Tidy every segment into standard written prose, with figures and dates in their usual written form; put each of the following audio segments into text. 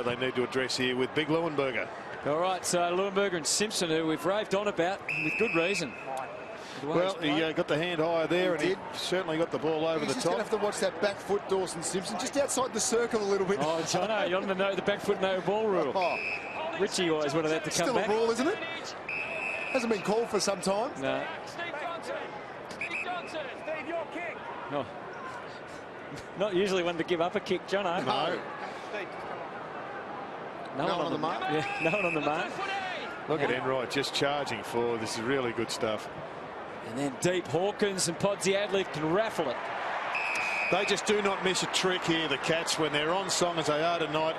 they need to address here with Big Leuenberger. All right, so Leuenberger and Simpson, who we've raved on about with good reason. Well, he got the hand higher there, and he certainly got the ball over the top. He's just going to have to watch that back foot, Dawson Simpson, just outside the circle a little bit. Oh, Jono, you want to know the back foot no ball rule. Oh. Richie always wanted that to come back. Still a rule, isn't it? Hasn't been called for some time. No. Steve Johnson, Steve, your kick. Oh. Not usually one to give up a kick, Jono. No. No one on the mark. Yeah, no one on the mark. Look at Enright just charging forward. This is really good stuff. And then deep, Hawkins and Podsiadly can raffle it. They just do not miss a trick here, the Cats, when they're on song as they are tonight.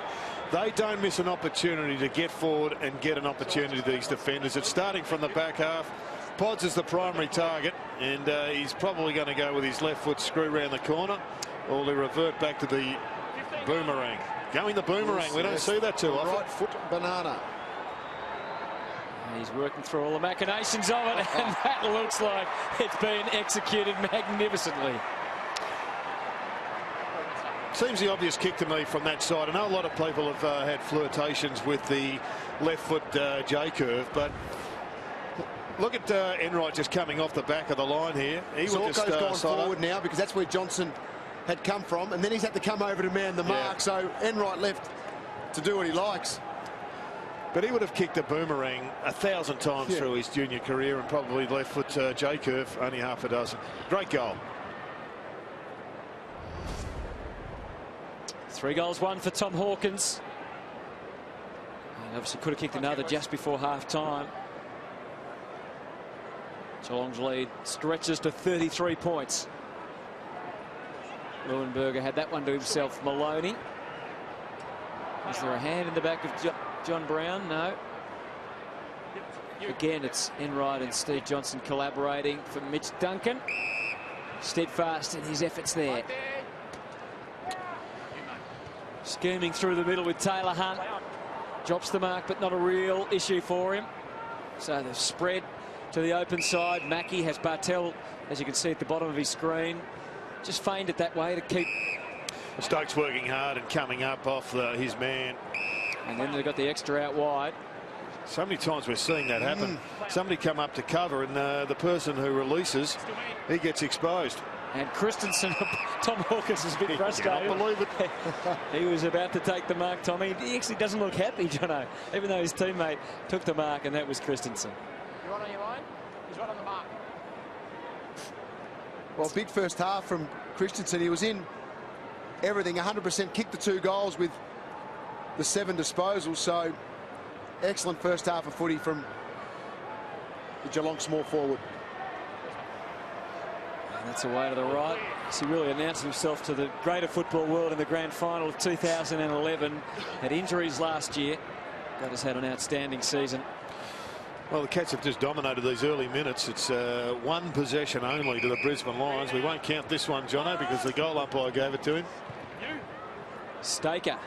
They don't miss an opportunity to get forward and get an opportunity to these defenders. It's starting from the back half. Pods is the primary target, and he's probably going to go with his left foot screw around the corner, or they revert back to the boomerang. Going the boomerang, we don't see that too often. Right foot banana. He's working through all the machinations of it, and that looks like it's been executed magnificently. Seems the obvious kick to me from that side. I know a lot of people have had flirtations with the left foot J-curve, but look at Enright just coming off the back of the line here. He will just gone forward now because that's where Johnson had come from, and then he's had to come over to man the mark, so Enright left to do what he likes. But he would have kicked a boomerang 1,000 times through his junior career, and probably left foot J-curve only half a dozen. Great goal. 3 goals, 1 for Tom Hawkins. And obviously could have kicked another just before half-time. Geelong's lead stretches to 33 points. Leuenberger had that one to himself. Maloney. Is there a hand in the back of John Brown? No. Again, it's Enright and Steve Johnson collaborating for Mitch Duncan. Steadfast in his efforts there. Scheming through the middle with Taylor Hunt. Drops the mark, but not a real issue for him. So they've spread to the open side. Mackie has Bartel, as you can see at the bottom of his screen. Just feigned it that way to keep. Stokes working hard and coming up off his man. And then they've got the extra out wide. So many times we're seeing that happen. Somebody come up to cover, and the person who releases, he gets exposed. And Christensen, Tom Hawkins is a bit frustrated. I can't believe it. He was about to take the mark, Tommy. He actually doesn't look happy, Jono, even though his teammate took the mark, and that was Christensen. You're right on your line. He's right on the mark. Well, big first half from Christensen. He was in everything, 100%, kicked the 2 goals with the 7 disposals. So excellent first half of footy from the Geelong small forward. And that's away to the right. He really announced himself to the greater football world in the grand final of 2011. Had injuries last year, but has had an outstanding season. Well, the Cats have just dominated these early minutes. It's 1 possession only to the Brisbane Lions. We won't count this one, Jono, because the goal umpire gave it to him. Staker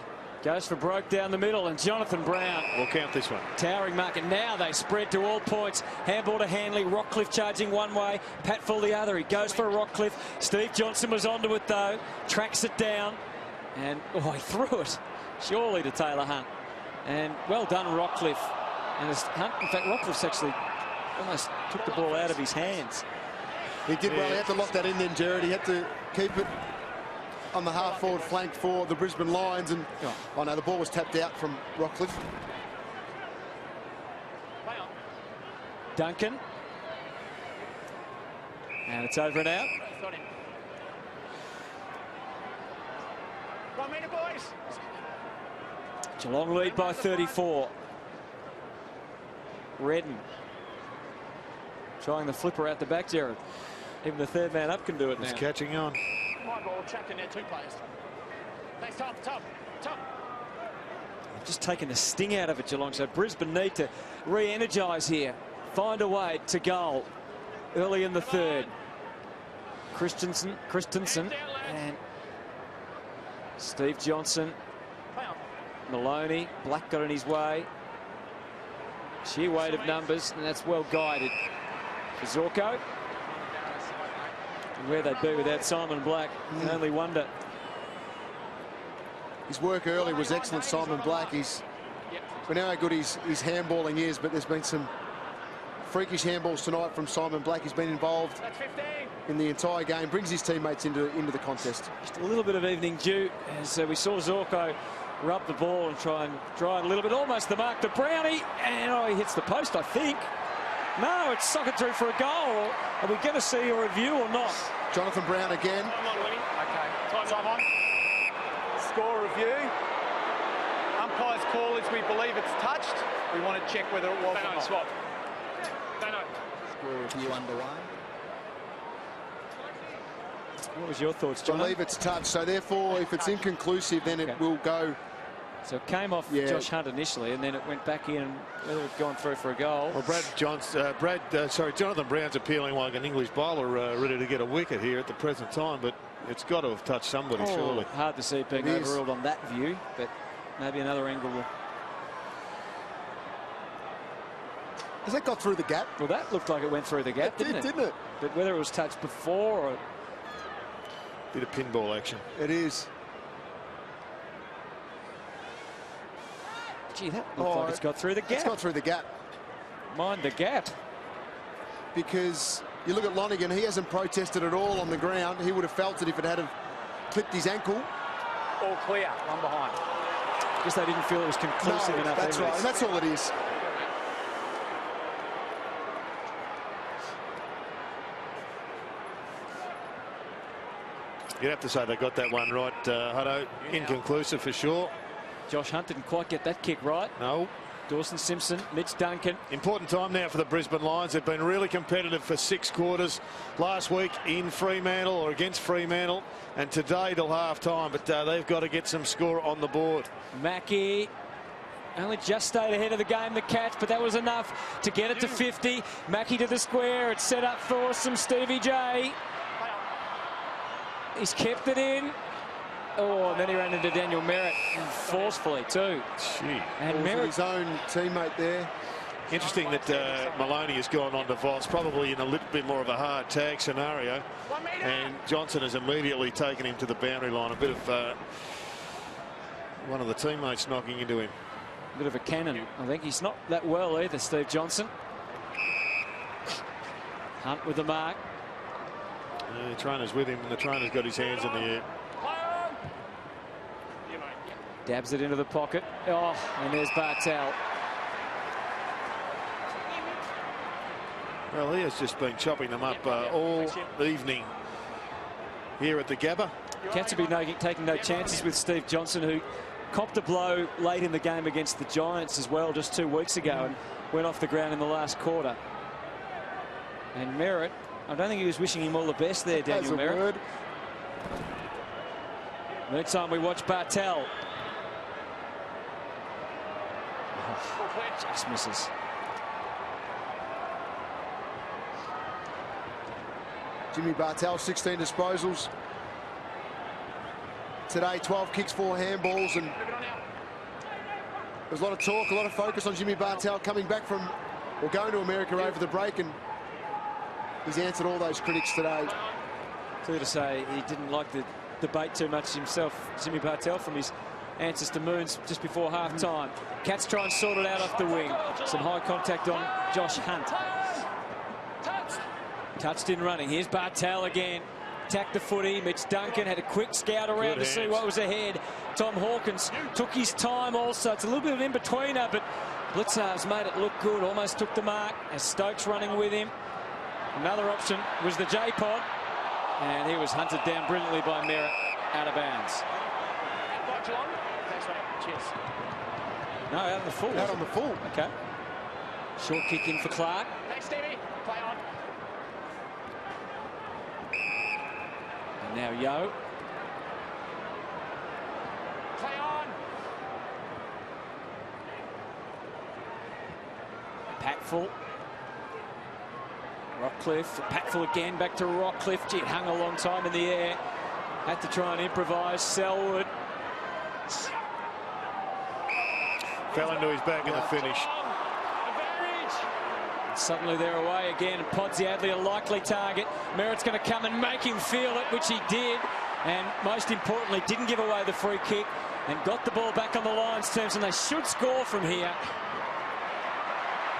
goes for broke down the middle, and Jonathan Brown. We'll count this one. Towering mark, and now they spread to all points. Handball to Hanley. Rockcliffe charging one way, Patfull the other. He goes for Rockcliffe. Steve Johnson was onto it though. Tracks it down, and he threw it surely to Taylor Hunt. And well done, Rockcliffe. And as Hunt, in fact, Rockcliffe's actually almost took the ball out of his hands. He did well. He had to lock that in then, Jared. He had to keep it on the half-forward flank for the Brisbane Lions. And oh no, the ball was tapped out from Rockcliffe. Duncan. And it's over and out. 1 minute, boys. Geelong lead by 34. Redden trying the flipper out the back, Jared. Even the third man up can do it now. He's catching on. My ball trapped in there, 2 players. Thanks, Tom. Just taking the sting out of it, Geelong. So Brisbane need to re-energise here. Find a way to goal early in the third. Christensen and Steve Johnson. Maloney. Black got in his way. Sheer weight of numbers, and that's well guided for Zorko. And where they'd be without Simon Black, you can only wonder. his work early was excellent, Simon Black. We know how good his handballing is, but there's been some freakish handballs tonight from Simon Black. He's been involved in the entire game, brings his teammates into the contest. Just a little bit of evening dew as we saw Zorko rub the ball and try and dry it a little bit. Almost the mark to Brownie, and he hits the post, I think. No, it's socket through for a goal. Are we going to see a review or not? Jonathan Brown again. Time on, Winnie. Okay, time on. Score review. Umpire's call is we believe it's touched. We want to check whether it was or not. Swap. Score review underway. What was your thoughts, John? I believe it's touched, so therefore, if it's inconclusive, then it will go. So it came off Josh Hunt initially, and then it went back in, whether it had gone through for a goal. Well, Jonathan Brown's appealing like an English bowler ready to get a wicket here at the present time, but it's got to have touched somebody, surely. Hard to see it being overruled on that view, but maybe another angle will. Has that got through the gap? Well, that looked like it went through the gap, didn't it? But whether it was touched before or... Bit of pinball action. It is. Gee, that looks like it's got through the gap. It's got through the gap. Mind the gap. Because you look at Lonergan, he hasn't protested at all on the ground. He would have felt it if it had have clipped his ankle. All clear, one behind. Guess they didn't feel it was conclusive enough. That's right, and that's all it is. You'd have to say they got that one right, Hutto. Inconclusive for sure. Josh Hunt didn't quite get that kick right. No. Dawson Simpson, Mitch Duncan. Important time now for the Brisbane Lions. They've been really competitive for 6 quarters last week in Fremantle or against Fremantle, and today till half time, but they've got to get some score on the board. Mackie only just stayed ahead of the game, the catch, but that was enough to get it to 50. Mackie to the square. It's set up for some Stevie J. He's kept it in. Oh, and then he ran into Daniel Merritt forcefully too. Gee. And Merritt, his own teammate there. Interesting that Maloney has gone on to Voss, probably in a little bit more of a hard tag scenario. And Johnson has immediately taken him to the boundary line. A bit of one of the teammates knocking into him. A bit of a cannon. I think he's not that well either, Steve Johnson. Hunt with the mark. The trainer's with him, and the trainer's got his hands in the air. Dabs it into the pocket. Oh, and there's Bartel. Well, he has just been chopping them up all evening here at the Gabba. Cats will be taking no chances with Steve Johnson, who copped a blow late in the game against the Giants as well just 2 weeks ago and went off the ground in the last quarter. And Merritt, I don't think he was wishing him all the best there, Daniel Merritt. Meantime, we watch Bartel. Just misses. Jimmy Bartel, 16 disposals. Today, 12 kicks, 4 handballs, and there's a lot of talk, a lot of focus on Jimmy Bartel coming back from, or going to America over the break, and he's answered all those critics today. Clear to say he didn't like the debate too much himself, Jimmy Bartel, from his answers to Moons just before half-time. Cats try and sort it out off the wing. Some high contact on Josh Hunt. Touched in running. Here's Bartel again. Tacked the footy. Mitch Duncan had a quick scout around to see what was ahead. Tom Hawkins took his time also. It's a little bit of in-betweener, but Blitzar's made it look good. Almost took the mark as Stokes running with him. Another option was the J-pod, and he was hunted down brilliantly by Merritt, out of bounds. No, out on the full. Out on the full. Okay. Short kick in for Clark. Thanks, Stevie. Play on. And now Yo. Play on. Patfull. Rockcliffe. Patfull again, back to Rockcliffe. Gee, it hung a long time in the air. Had to try and improvise. Selwood. Fell into his back in the finish. Suddenly they're away again. Podsiadly a likely target. Merritt's going to come and make him feel it, which he did. And most importantly, didn't give away the free kick. and got the ball back on the Lions' terms, and they should score from here.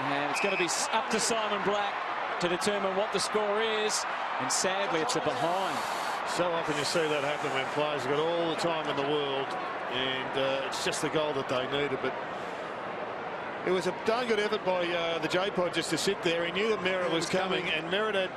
And it's going to be up to Simon Black to determine what the score is, and sadly it's a behind. So often you see that happen when players have got all the time in the world, and it's just the goal that they needed. But it was a darn good effort by the J-Pod just to sit there. He knew that Merritt was coming, and Merritt had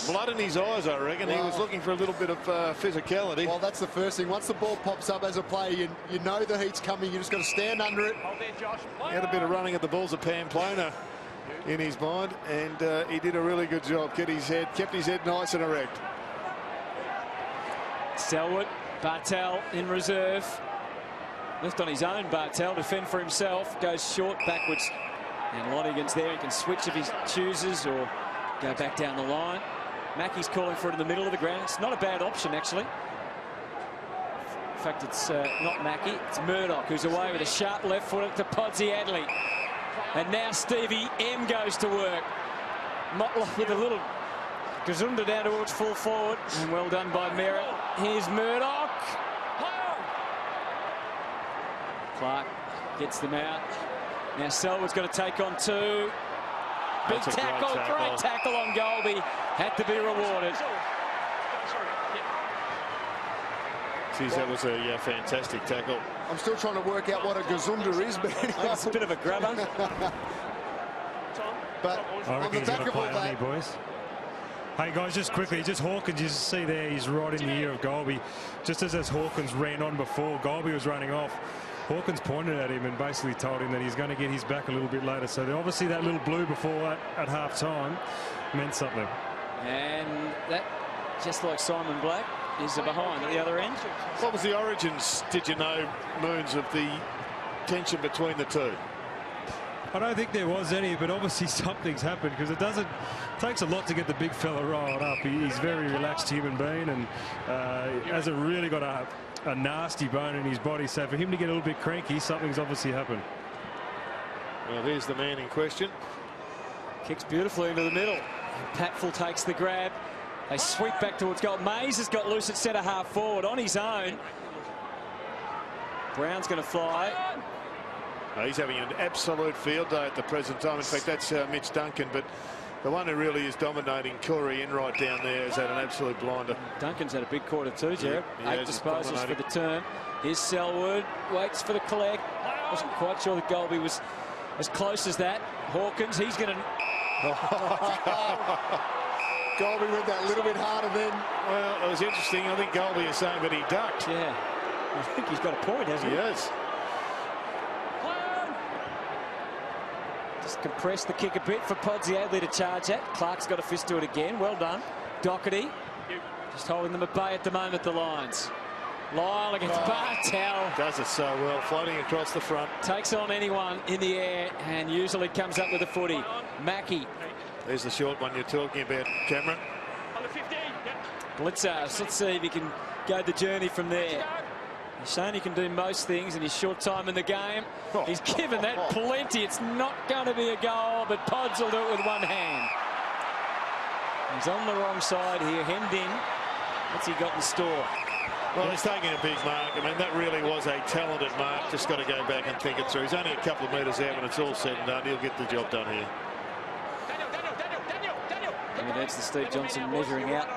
blood in his eyes, I reckon. He was looking for a little bit of physicality. Well, that's the first thing. Once the ball pops up as a player, you know the heat's coming. You just got to stand under it. He had a bit of running at the balls of Pamplona in his mind, and he did a really good job. Kept his head nice and erect. Selwood, Bartel in reserve. Left on his own, Bartel, defend for himself. Goes short, backwards. And Lonigan's there. He can switch if he chooses or go back down the line. Mackey's calling for it in the middle of the ground. It's not a bad option, actually. In fact, it's not Mackey. It's Murdoch, who's away with a sharp left foot to Podsy Adley. And now Stevie M goes to work. Motlop with a little Gazunda down towards full forward. And well done by Merritt. Here's Murdoch. Clark gets them out. Now Selwood's got to take on two. Big tackle, great tackle on Golby. Had to be rewarded. Geez, that was a fantastic tackle. I'm still trying to work out what a Gazunda is, but It's a bit of a grabber. But on the back of all that, boys. Hey guys, just quickly, just Hawkins, you see there, he's right in the ear of Golby. Just as Hawkins ran on before, Golby was running off. Hawkins pointed at him and basically told him that he's going to get his back a little bit later. So obviously that little blue before that at half time meant something. And that, just like Simon Black, is a behind at the other end. What was the origins, did you know, Moons, of the tension between the two? I don't think there was any, but obviously something's happened because it takes a lot to get the big fella riled up. He's a very relaxed human being and hasn't really got a nasty bone in his body. So for him to get a little bit cranky, something's obviously happened. Well, there's the man in question. Kicks beautifully into the middle. Patfull takes the grab. They sweep back towards goal. Mays has got loose at centre half forward on his own. Brown's going to fly. He's having an absolute field day at the present time. In fact, that's Mitch Duncan, but the one who really is dominating, Corey Enright down there, has had an absolute blinder. Duncan's had a big quarter too, Jared. Yeah, 8 disposals for the term. Here's Selwood, waits for the collect. Wasn't quite sure that Golby was as close as that. Hawkins, he's going to... Golby went that little bit harder then. Well, it was interesting. I think Golby is saying that he ducked. Yeah. I think he's got a point, hasn't he? He has. Just compress the kick a bit for Podsy Adley to charge at. Clark's got a fist to it again. Well done. Doherty just holding them at bay at the moment, the Lions. Lyle against Bartel. Does it so well, floating across the front. Takes on anyone in the air and usually comes up with a footy. Mackey. There's the short one you're talking about, Cameron. Blitzers. Let's see if he can go the journey from there. He's shown he can do most things in his short time in the game. He's given that plenty. It's not going to be a goal, but Pods will do it with one hand. He's on the wrong side here, hemmed in. What's he got in store? Well, he's taking a big mark. I mean, that really was a talented mark. Just got to go back and think it through. He's only a couple of metres out when it's all said and done. He'll get the job done here. And that's the Steve Johnson measuring out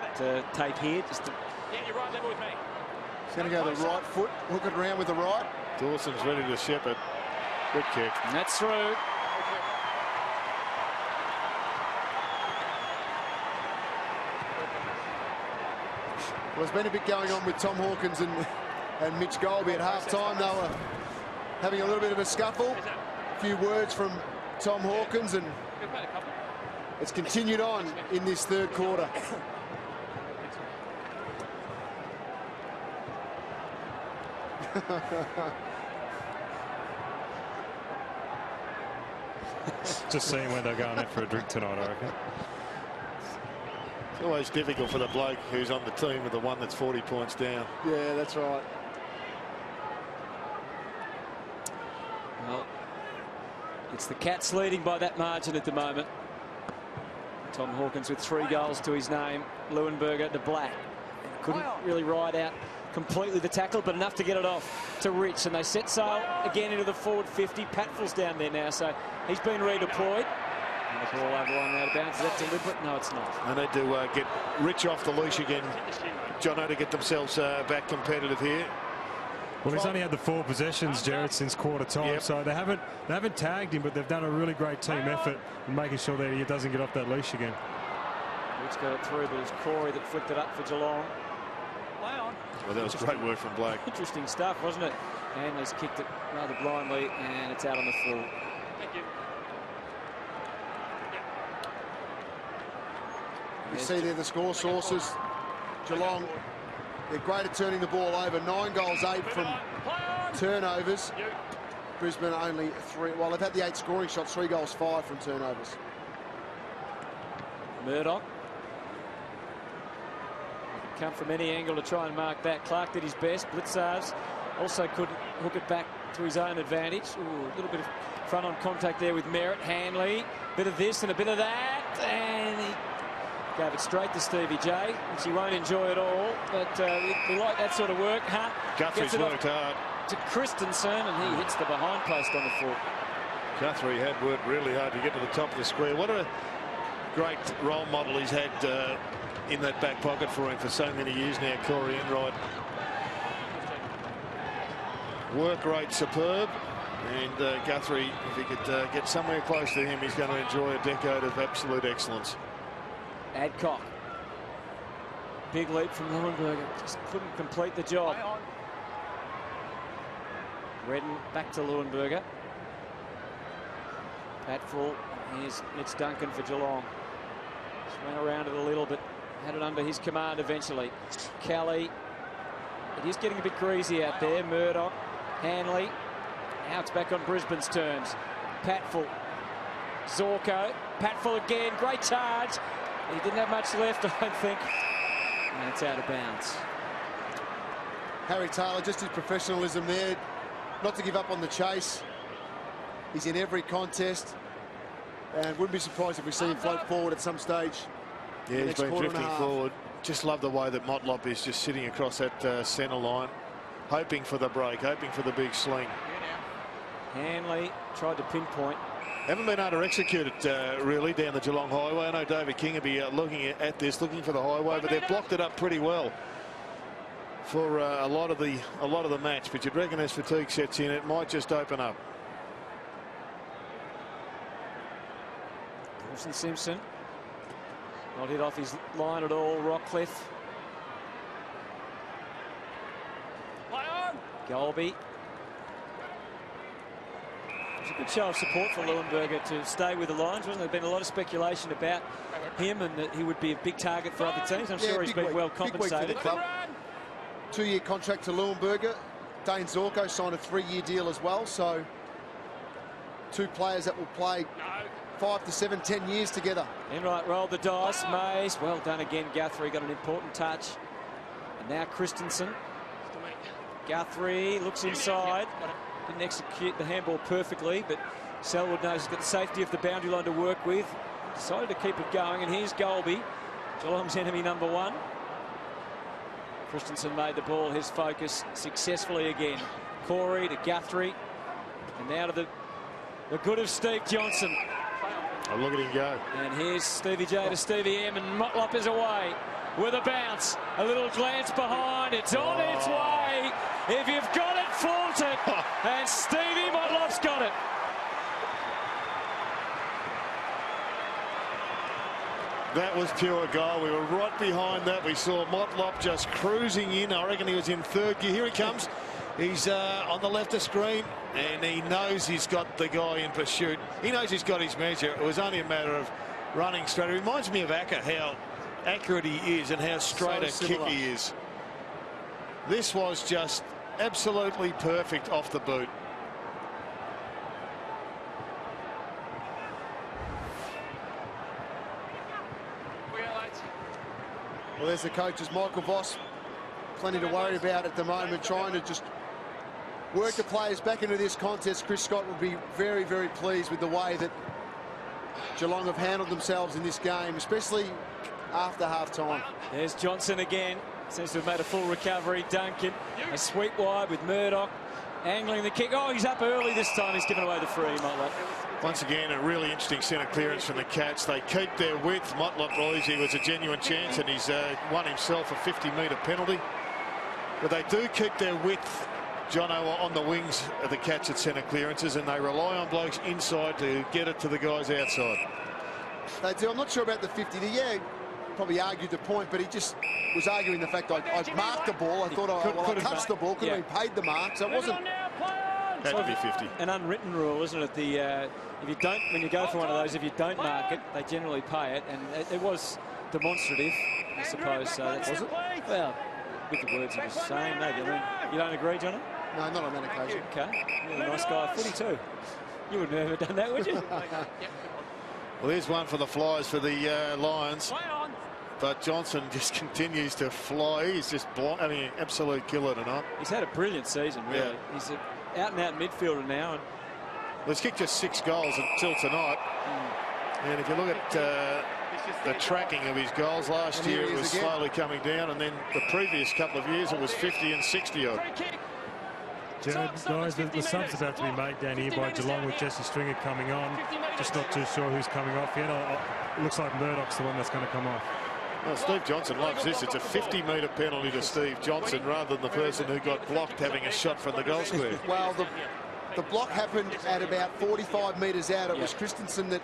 tape here. Just to... He's going to go the right foot, hook it around with the right. Dawson's ready to shepherd. Good kick. And that's through. Well, there's been a bit going on with Tom Hawkins and Mitch Golby at half-time. They were having a little bit of a scuffle. A few words from Tom Hawkins, and it's continued on in this third quarter. Just seeing where they're going out for a drink tonight, I reckon. It's always difficult for the bloke who's on the team with the one that's 40 points down. Yeah, that's right. Well, it's the Cats leading by that margin at the moment. Tom Hawkins with 3 goals to his name. Leuenberger to Black. Couldn't really ride out completely the tackle, but enough to get it off to Rich. And they set sail again into the forward 50. Patfull's down there now, so he's been redeployed. And the ball over line out of bounds. Is that deliberate? No, it's not. They need to get Rich off the leash again, Jono, to get themselves back competitive here. Well, he's only had the 4 possessions, Jared, since quarter time. So they haven't tagged him, but they've done a really great team effort in making sure that he doesn't get off that leash again. Rich got it through, but it was Corey that flicked it up for Geelong. Well, that was great work from Blake. Interesting stuff, wasn't it? Hanley's kicked it rather blindly, and it's out on the full. Thank you. You see there the score sources. Geelong, they're great at turning the ball over. 9 goals, 8 from turnovers. Brisbane only 3. Well, they've had the 8 scoring shots, 3 goals, 5 from turnovers. Murdoch. Come from any angle to try and mark that. Clark did his best. Blitzarves also couldn't hook it back to his own advantage. Ooh, a little bit of front-on contact there with Merritt. Hanley, bit of this and a bit of that, and he gave it straight to Stevie J, which he won't enjoy at all. But we like that sort of work. Hunt Guthrie's worked hard. To Christensen, and he hits the behind post on the foot. Guthrie had worked really hard to get to the top of the square. What a great role model he's had in that back pocket for him for so many years now, Corey Enright. Work rate superb, and Guthrie, if he could get somewhere close to him, he's going to enjoy a decade of absolute excellence. Adcock. Big leap from Leuenberger. Just couldn't complete the job. Redden back to Leuenberger. Patfull. Here's Mitch Duncan for Geelong. Just went around it a little bit. Had it under his command eventually. Kelly. It is getting a bit greasy out there. Murdoch. Hanley. Now it's back on Brisbane's terms. Patfull. Zorko. Patfull again. Great charge. He didn't have much left, I don't think. And it's out of bounds. Harry Taylor, just his professionalism there. Not to give up on the chase. He's in every contest. And wouldn't be surprised if we see him float forward at some stage. Yeah, he's been drifting forward. Just love the way that Motlop is just sitting across that centre line, hoping for the break, hoping for the big sling. Hanley tried to pinpoint. Haven't been able to execute it really down the Geelong highway. I know David King will be looking at this, looking for the highway, but they've blocked it up pretty well for a lot of the match. But you'd reckon as fatigue sets in, it might just open up. Wilson Simpson not hit off his line at all. Rockcliffe. Golby. It was a good show of support for Leuenberger to stay with the Lions, wasn't there? There's been a lot of speculation about him and that he would be a big target for other teams. I'm sure he's been well compensated. 2-year contract to Leuenberger. Dane Zorko signed a 3-year deal as well, so 2 players that will play 5 to 7, 10 years together. Enright rolled the dice. Mays, well done again. Guthrie got an important touch. And now Christensen. Guthrie looks inside. Didn't execute the handball perfectly, but Selwood knows he's got the safety of the boundary line to work with. Decided to keep it going, and here's Golby, Geelong's enemy number 1. Christensen made the ball his focus successfully again. Corey to Guthrie, and now to the good of Steve Johnson. Oh, look at him go. And here's Stevie J to Stevie M, and Motlop is away with a bounce. A little glance behind. It's on its way. If you've got it, flaunt it. And Stevie Motlop's got it. That was pure goal. We were right behind that. We saw Motlop just cruising in. I reckon he was in 3rd gear. Here he comes. He's on the left of screen, and he knows he's got the guy in pursuit. He knows he's got his measure. It was only a matter of running straight. It reminds me of Acker, how accurate he is and how straight a kick he is. This was just absolutely perfect off the boot. Well, there's the coaches, Michael Voss. Plenty to worry about at the moment, trying to just work the players back into this contest. Chris Scott will be very, very pleased with the way that Geelong have handled themselves in this game, especially after half-time. There's Johnson again. Seems to have made a full recovery. Duncan, a sweep wide with Murdoch angling the kick. Oh, he's up early this time. He's given away the free, Motlop. Once again, a really interesting centre clearance from the Cats. They keep their width. Motlop believes he was a genuine chance, and he's won himself a 50-metre penalty. But they do keep their width, Jono, on the wings of the Cats at centre clearances, and they rely on blokes inside to get it to the guys outside. They do. I'm not sure about the 50. Yeah, probably argued the point, but he just was arguing the fact I marked the ball. I thought I touched the ball, could have been paid the mark, so it wasn't. Had to be 50. An unwritten rule, isn't it? If you don't, when you go for one of those, if you don't mark it, they generally pay it, and it was demonstrative, I suppose. So that's, was it? Well, with the words he was saying, maybe. I mean, you don't agree, Johnny? No, not on that occasion. Okay, you're a nice guy at footy too. You wouldn't have ever done that, would you? Well, here's one for the Flyers for the Lions. But Johnson just continues to fly. He's just blind. I mean, absolute killer tonight. He's had a brilliant season, really. Yeah. He's an out-and-out midfielder now. And well, he's kicked just 6 goals until tonight. And if you look at the tracking of his goals last year, it was slowly coming down. And then the previous couple of years, it was 50 and 60 odd. Guys, the sub's about to be made down here by Geelong with Jesse Stringer coming on. Just not too sure who's coming off yet. It looks like Murdoch's the one that's going to come off. Well, Steve Johnson loves this. It's a 50-metre penalty to Steve Johnson rather than the person who got blocked having a shot from the goal square. Well, the block happened at about 45 metres out. It was Christensen that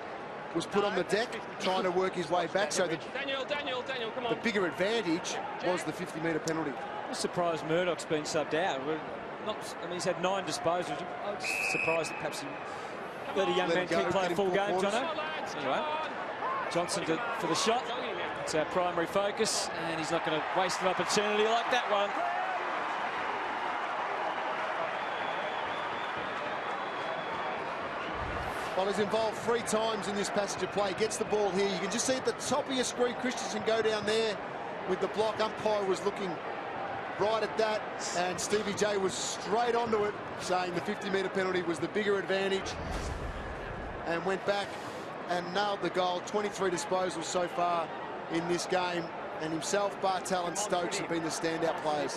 was put on the deck trying to work his way back. So the bigger advantage was the 50-metre penalty. I'm surprised Murdoch's been subbed out. I mean, he's had 9 disposals. I'm just surprised that perhaps he let a young man keep playing full game, Jono. Anyway, Johnson for the shot. It's our primary focus, and he's not going to waste an opportunity like that one. Well, he's involved 3 times in this passage of play. Gets the ball here. You can just see at the top of your screen, Christensen go down there with the block. Umpire was looking right at that, and Stevie J was straight onto it, saying the 50-metre penalty was the bigger advantage, and went back and nailed the goal. 23 disposals so far in this game, and himself, Bartel and Stokes have been the standout players.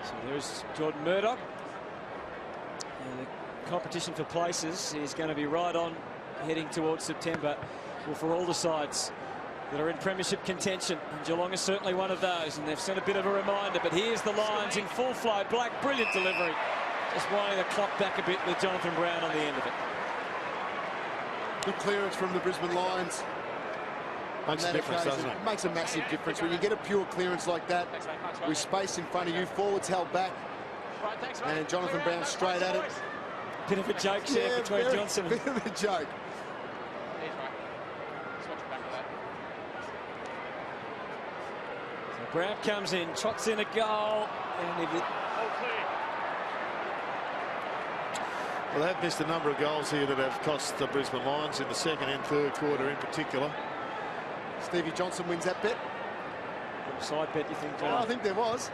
So there's Jordan Murdoch. And the competition for places is going to be right on, heading towards September. Well, for all the sides that are in premiership contention, and Geelong is certainly one of those, and they've sent a bit of a reminder. But here's the Lions in full flow. Black, brilliant delivery. Just winding the clock back a bit with Jonathan Brown on the end of it. Good clearance from the Brisbane Lions. Makes a difference, doesn't it? Makes a massive difference when you get a pure clearance like that with space in front of you, forwards held back, and Jonathan Brown straight at it. Bit of a joke there between Johnson. Bit of a joke. So Brown comes in, trots in a goal, and if it... Well, they've missed a number of goals here that have cost the Brisbane Lions in the second and third quarter in particular. Stevie Johnson wins that bet. Side bet, you think, John? Oh, I think there was.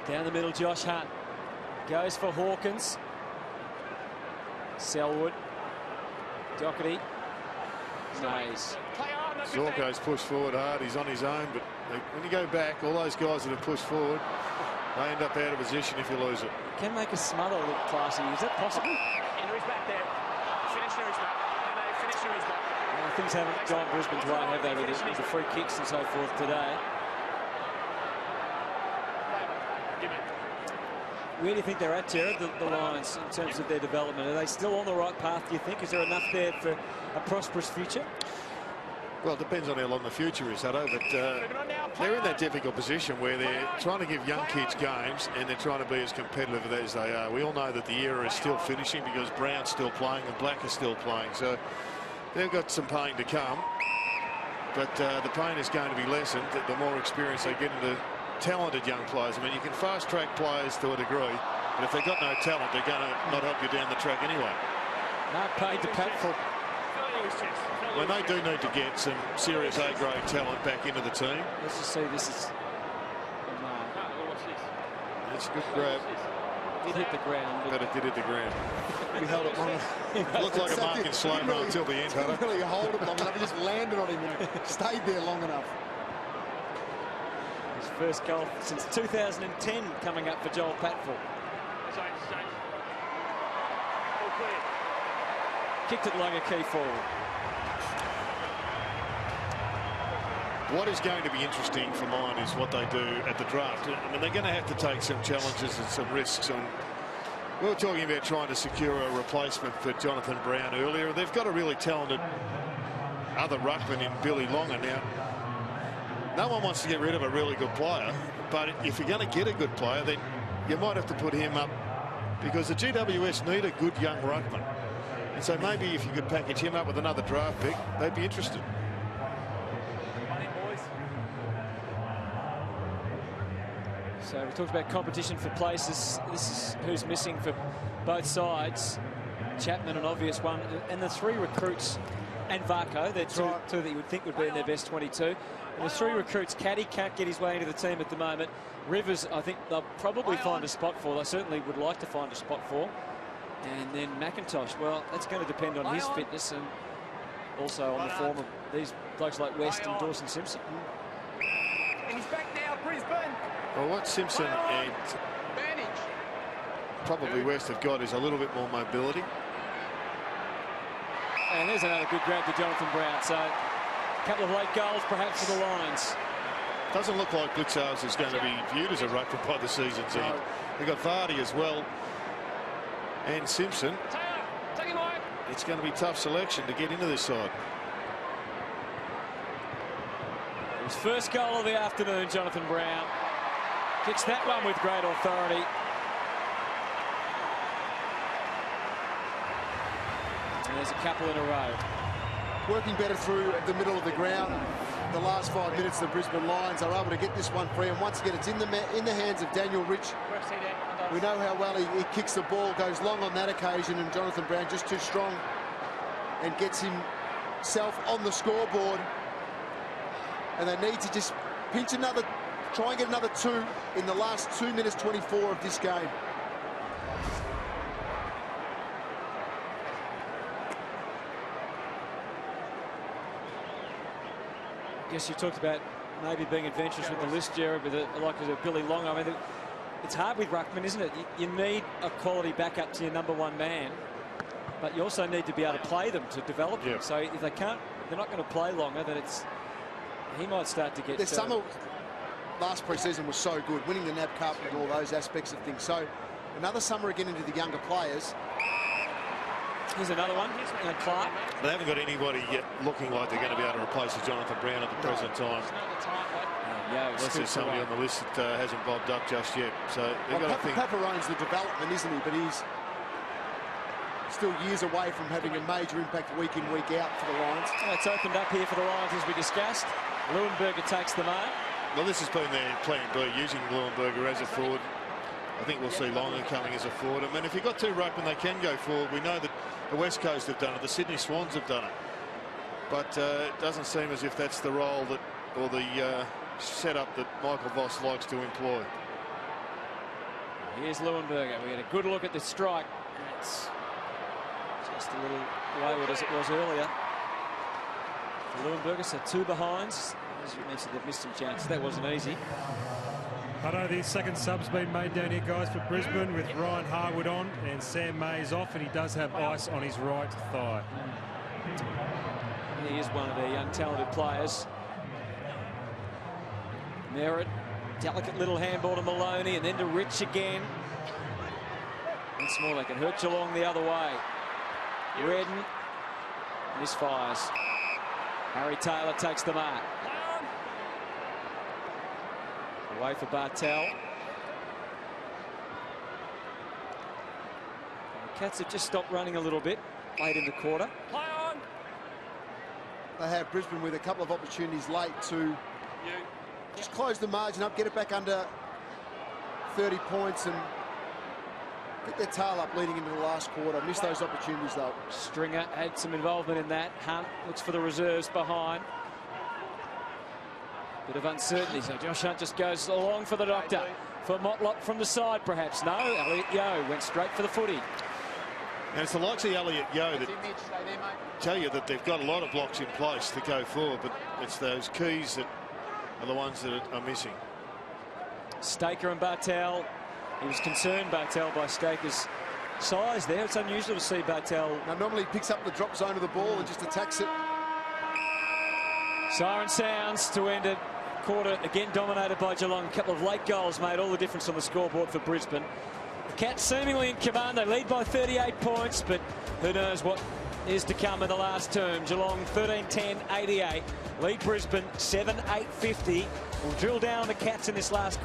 Down the middle, Josh Hunt goes for Hawkins. Selwood, Doherty, Mays. Zorko's pushed forward hard. He's on his own, but when you go back, all those guys that have pushed forward, they end up out of position if you lose it. Can make a smother look classy. Is that possible? Into his back there. Finish to his back. Finish to his back. Well, things haven't gone Brisbane's way, have they, with the free kicks and so forth today? Where do you think they're at, Jared, the Lions, in terms of their development? Are they still on the right path, do you think? Is there enough there for a prosperous future? Well, it depends on how long the future is, Hutto, but they're in that difficult position where they're trying to give young kids games and they're trying to be as competitive as they are. We all know that the era is still finishing because Brown's still playing and Black is still playing, so they've got some pain to come, but the pain is going to be lessened the more experience they get into talented young players. I mean, you can fast-track players to a degree, but if they've got no talent, they're going to not help you down the track anyway. Not paid to pat for. When they do need to get some serious A-grade talent back into the team. Let's just see, this is... It's a good grab. It hit the ground. But it did hit the ground. We held it long enough. Looked like a mark in slow-mo until the end. Didn't really hold it long enough. He just landed on him and stayed there long enough. His first goal since 2010 coming up for Joel Patfull. Kicked it like a key forward. What is going to be interesting for mine is what they do at the draft. I mean, they're going to have to take some challenges and some risks. And we were talking about trying to secure a replacement for Jonathan Brown earlier. They've got a really talented other ruckman in Billy Longer. Now, no one wants to get rid of a really good player, but if you're going to get a good player, then you might have to put him up, because the GWS need a good young ruckman. And so maybe if you could package him up with another draft pick, they'd be interested. So we talked about competition for places. This is who's missing for both sides. Chapman, an obvious one, and the three recruits, and Varco, they're two that you would think would be in their best 22. And the three recruits, Caddy can't get his way into the team at the moment. Rivers, I think they'll probably find a spot for. They certainly would like to find a spot for. And then McIntosh, well, that's going to depend on his fitness and also on the form of these blokes like West and Dawson Simpson. And he's back now, Brisbane. Well, what Simpson and probably West have got is a little bit more mobility. And there's another good grab to Jonathan Brown. So a couple of late goals perhaps for the Lions. Doesn't look like Blitzars is going to be viewed as a ruckman by the season's end. They've got Vardy as well and Simpson. It's going to be tough selection to get into this side. His first goal of the afternoon, Jonathan Brown. Kicks that one with great authority. And there's a couple in a row. Working better through the middle of the ground. The last 5 minutes, the Brisbane Lions are able to get this one free. And once again, it's in the hands of Daniel Rich. We know how well he kicks the ball, goes long on that occasion, and Jonathan Brown just too strong and gets himself on the scoreboard. And they need to just pinch another, try and get another 2 in the last 2 minutes 24 of this game. I guess you talked about maybe being adventurous with the list, Jared, with like a Billy Long. I mean, it's hard with ruckman, isn't it? You need a quality backup to your #1 man, but you also need to be able to play them to develop them. So if they can't, they're not going to play longer, then he might start to get. The summer last pre-season was so good, winning the NAB Cup and all those aspects of things. So another summer again into the younger players. Here's another one, Clark. They haven't got anybody yet looking like they're going to be able to replace Jonathan Brown at the present time. Unless there's somebody on the list that hasn't bobbed up just yet. So they've got to think. Paparone's the development, isn't he? But he's still years away from having a major impact week in, week out for the Lions. It's opened up here for the Lions, as we discussed. Leuenberger takes the mark. Well, this has been their plan B, using Leuenberger as a forward. I think we'll see Longer coming as a forward. I mean, if you've got 2 ruckmen, they can go forward. We know that the West Coast have done it. The Sydney Swans have done it. But it doesn't seem as if that's the role that, or the setup that Michael Voss likes to employ. Here's Leuenberger. We had a good look at the strike. It's just a little wayward as it was earlier. For Leuenberger, so 2 behinds. As you mentioned, they've missed some chances. That wasn't easy. I know the second sub's been made down here, guys, for Brisbane, with Ryan Harwood on and Sam Mays off, and he does have ice on his right thigh. He is one of their young talented players. Merritt, delicate little handball to Maloney, and then to Rich again. Once more, they can hurt Geelong the other way. Redden misfires. Harry Taylor takes the mark. Away for Bartel. The Cats have just stopped running a little bit late in the quarter. They have Brisbane with a couple of opportunities late to just close the margin up, get it back under 30 points and get their tail up leading into the last quarter. Missed those opportunities though. Stringer had some involvement in that. Hunt looks for the reserves behind. Bit of uncertainty, so Josh Hunt just goes along for the doctor. For Motlop from the side, perhaps. No, Elliot Yeo went straight for the footy. And it's the likes of Elliot Yeo that tell you that they've got a lot of blocks in place to go forward, but it's those keys that are the ones that are missing. Staker and Bartel. He was concerned, Bartel, by Staker's size there. It's unusual to see Bartel. Now, normally he picks up the drop zone of the ball and just attacks it. Siren sounds to end it. Quarter again dominated by Geelong. A couple of late goals made all the difference on the scoreboard for Brisbane. The Cats seemingly in command. They lead by 38 points, but who knows what is to come in the last term. Geelong 13-10-88. Lead Brisbane 7-8-50. We'll drill down on the Cats in this last